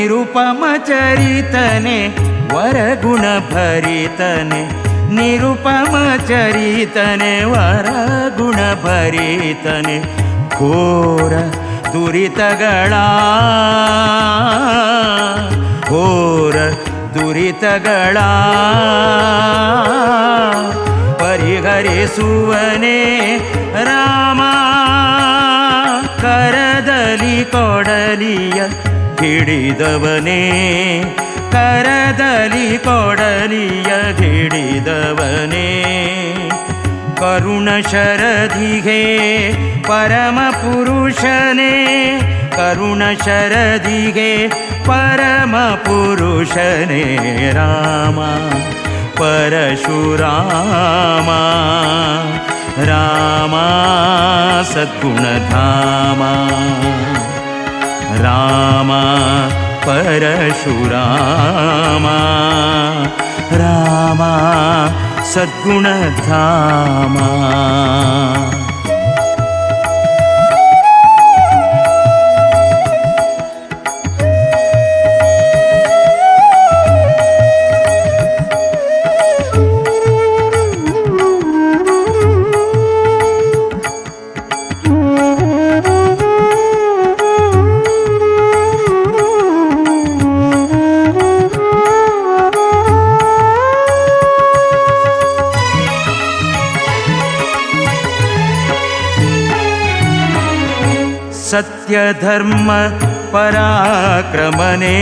ನಿರುಪಮ ಚರಿತನೆ ವರಗುಣ ಭರಿತನೆ, ನಿರುಪಮ ಚರಿತನೆ ವರಗುಣ ಭರಿತನೆ, ಘೋರ ದುರಿತಗಳ ಘೋರ ದುರಿತಗಳ ಪರಿಹರಿಸುವನೇ ರಾಮ. ಕರದಲ್ಲಿ ಕೊಡಲಿಯ ಹಿಡಿದವನೇ, ಕರದಲ್ಲಿ ಕೊಡಲಿಯ ಹಿಡಿದವನೇ, ಕರುಣ ಶರದಿಗೆ ಪರಮ ಪುರುಷನೇ, ಕರುಣ ಶರದಿಗೆ ಪರಮ ಪುರುಷನೇ ರಾಮ. ಪರಶುರಾಮ ರಾಮ ಸದ್ಗುಣಧಾಮ, ರಾಮ ಪರಶುರಾಮ ರಾಮ ಸದ್ಗುಣಧಾಮ. ಸತ್ಯಧರ್ಮ ಪರಾಕ್ರಮನೇ,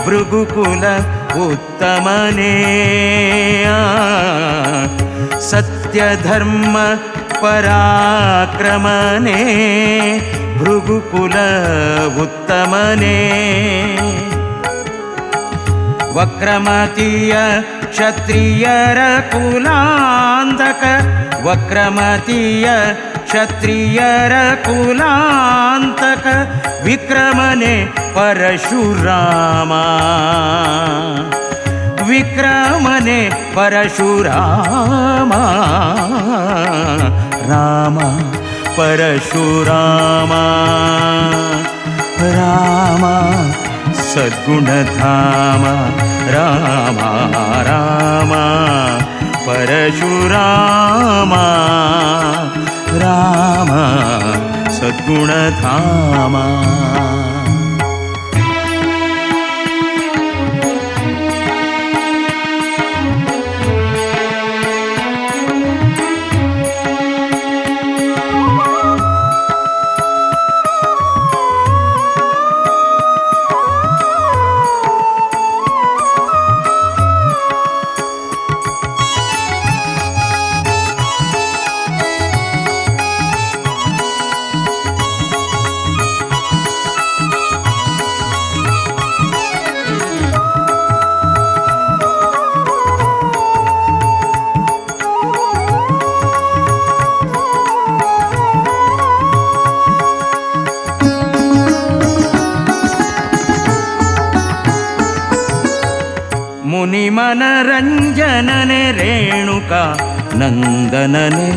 ಭೃಗುಕುಲ ಉತ್ತಮನೇ, ಸತ್ಯಧರ್ಮ ಪರಾಕ್ರಮನೇ, ಭೃಗುಕುಲ ಉತ್ತಮನೇ, ವಕ್ರಮತಿಯ ಕ್ಷತ್ರಿಯರ ಕುಲಾಂತಕ, ವಕ್ರಮತಿಯ ಕ್ಷತ್ರಿಯರ ಕುಲಾಂತಕ, ವಿಕ್ರಮನೆ ಪರಶುರಾಮ, ವಿಕ್ರಮನೆ ಪರಶುರಾಮ ರಾಮ ಪರಶುರಾಮ ರಾಮ ಸದ್ಗುಣಧಾಮ, ರಾಮ ರಾಮ ಪರಶುರಾಮ ರಾಮ ಸದ್ಗುಣಧಾಮ. ಮುನಿಮನರಂಜನನೆ ರೇಣುಕಾ ನಂದನನೆ,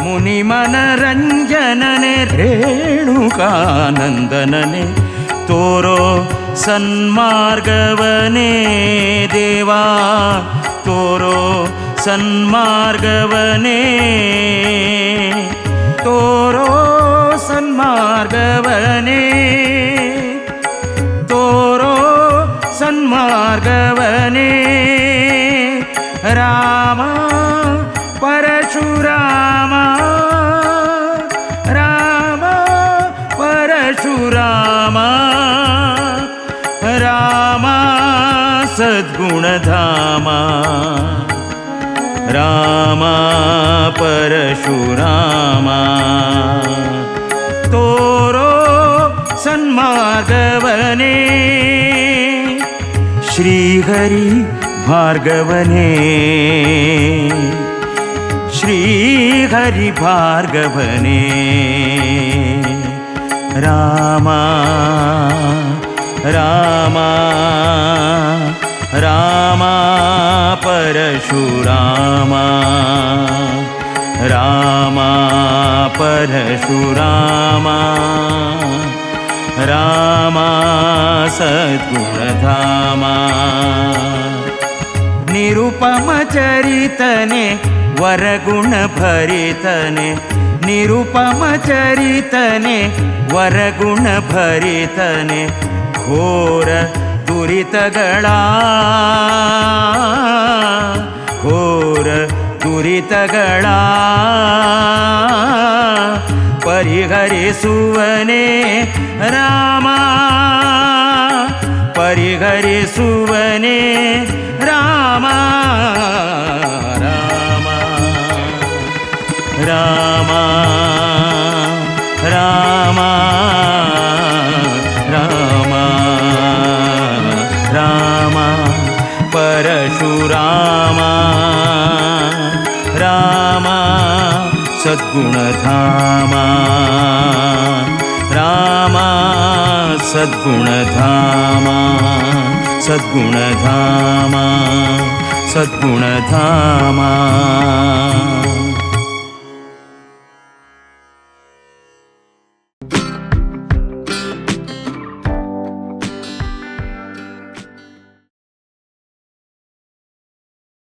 ಮುನಿಮನರಂಜನನೆ ರೇಣುಕಾ ನಂದನನೆ, ತೋರೋ ಸನ್ಮಾರ್ಗವನೇ ದೇವಾ, ತೋರೋ ಸನ್ಮಾರ್ಗವನೇ, ತೋರೋ ಸನ್ಮಾರ್ಗವನೇ, ತೋರೋ ಸನ್ಮಾರ್ಗವನೇ ರಾಮ ಪರಶುರಾಮ, ರಾಮ ಪರಶುರಾಮ ರಾಮ ಸದ್ಗುಣಧಾಮ, ರಾಮ ಪರಶುರಾಮ, ತೋರೋ ಸನ್ಮಾರ್ಗವನೇ, ಶ್ರೀಹರಿ ಭಾರ್ಗವನೇ, ಶ್ರೀಹರಿ ಭಾರ್ಗವನೇ ರಾಮ ರಾಮ ರಾಮ ಪರಶುರಾಮ, ರಾಮ ಪರಶುರಾಮ ರಾಮ सद्गुणधामा निरुपम चरितने वरगुण भरितने निरुपम चरितने वरगुण भरितने घोर दुरितಗಳ घोर दुरितಗಳ ಪರಿಹರಿಸುವನೇ ರಾಮ ಪರಿಹರಿಸುವನೇ ರಾಮ ರಾಮ ರಾಮ ರಾಮ ರಾಮ ರಾಮ ಪರಶುರಾಮ ರಾಮ ಸದ್ಗುಣಧಾಮ ರಾಮ ಸದ್ಗುಣಧಾಮ ಸದ್ಗುಣಧಾಮ ಸದ್ಗುಣಧಾಮ